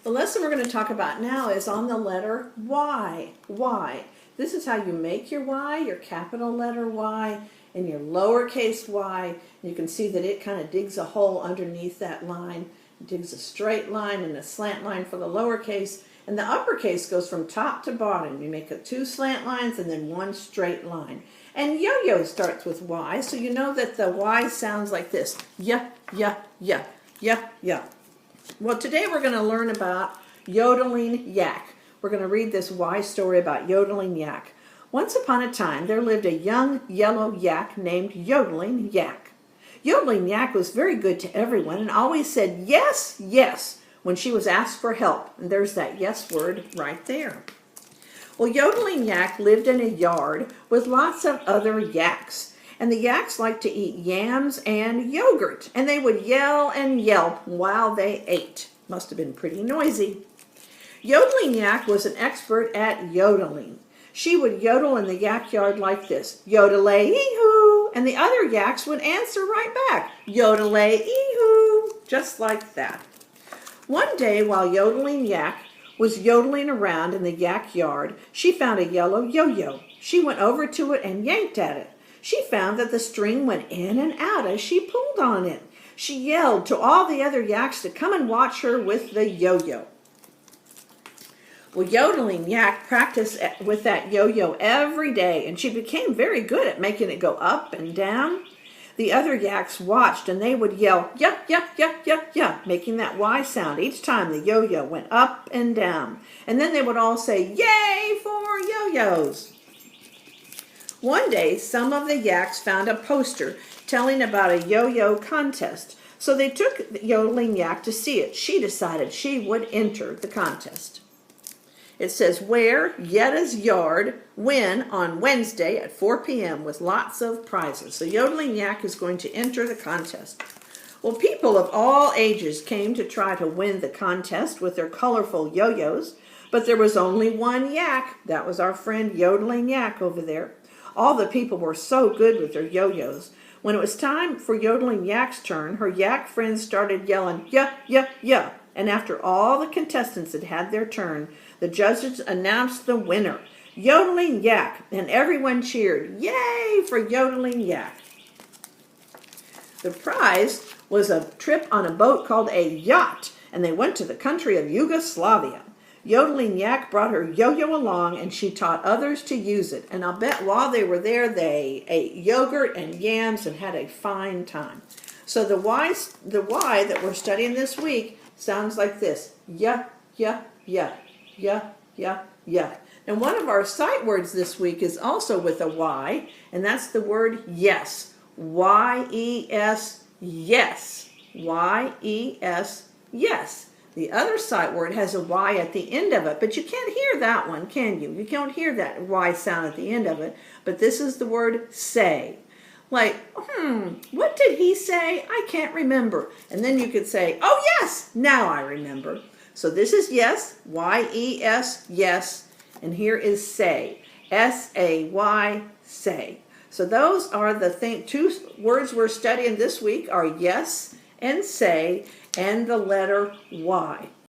The lesson we're going to talk about now is on the letter Y. Y. This is how you make your Y, your capital letter Y, and your lowercase y. You can see that it kind of digs a hole underneath that line. It digs a straight line and a slant line for the lowercase, and the uppercase goes from top to bottom. You make two slant lines and then one straight line. And yo-yo starts with Y, so you know that the Y sounds like this. Yeah, yeah, yeah, yeah, yeah. Well, today we're going to learn about yodeling yak. We're going to read this Y story about yodeling yak. Once upon a time, there lived a young yellow yak named Yodeling Yak. Yodeling Yak was very good to everyone and always said yes, yes, when she was asked for help. And there's that yes word right there. Well, Yodeling Yak lived in a yard with lots of other yaks. And the yaks liked to eat yams and yogurt, and they would yell and yelp while they ate. Must have been pretty noisy. Yodeling Yak was an expert at yodeling. She would yodel in the yak yard like this, yodelay-ee-hoo, and the other yaks would answer right back, yodelay-ee-hoo, just like that. One day while Yodeling Yak was yodeling around in the yak yard, she found a yellow yo-yo. She went over to it and yanked at it. She found that the string went in and out as she pulled on it. She yelled to all the other yaks to come and watch her with the yo-yo. Well, Yodeling Yak practiced with that yo-yo every day, and she became very good at making it go up and down. The other yaks watched, and they would yell, yeah, yeah, yeah, yeah, yeah, making that Y sound each time the yo-yo went up and down. And then they would all say, yay for yo-yos. One day, some of the yaks found a poster telling about a yo-yo contest. So they took the Yodeling Yak to see it. She decided she would enter the contest. It says, wear Yetta's yard, win on Wednesday at 4 p.m. with lots of prizes. So Yodeling Yak is going to enter the contest. Well, people of all ages came to try to win the contest with their colorful yo-yos, but there was only one yak. That was our friend Yodeling Yak over there. All the people were so good with their yo-yos. When it was time for Yodeling Yak's turn, her yak friends started yelling, yeah, yeah, yeah. And after all the contestants had had their turn, the judges announced the winner, Yodeling Yak, and everyone cheered, yay for Yodeling Yak. The prize was a trip on a boat called a yacht, and they went to the country of Yugoslavia. Yodeling Yak brought her yo-yo along, and she taught others to use it. And I'll bet while they were there, they ate yogurt and yams and had a fine time. So the Y that we're studying this week sounds like this. Yeah, yeah, yeah, yeah, yeah, yeah. And one of our sight words this week is also with a Y, and that's the word yes. Y-E-S, yes. Y-E-S, yes. The other sight word has a Y at the end of it, but you can't hear that one, can you? You can't hear that Y sound at the end of it, but this is the word say. Like, what did he say? I can't remember. And then you could say, oh yes, now I remember. So this is yes, Y-E-S, yes, and here is say, S-A-Y, say. So those are the two words we're studying this week are yes and say, and the letter Y.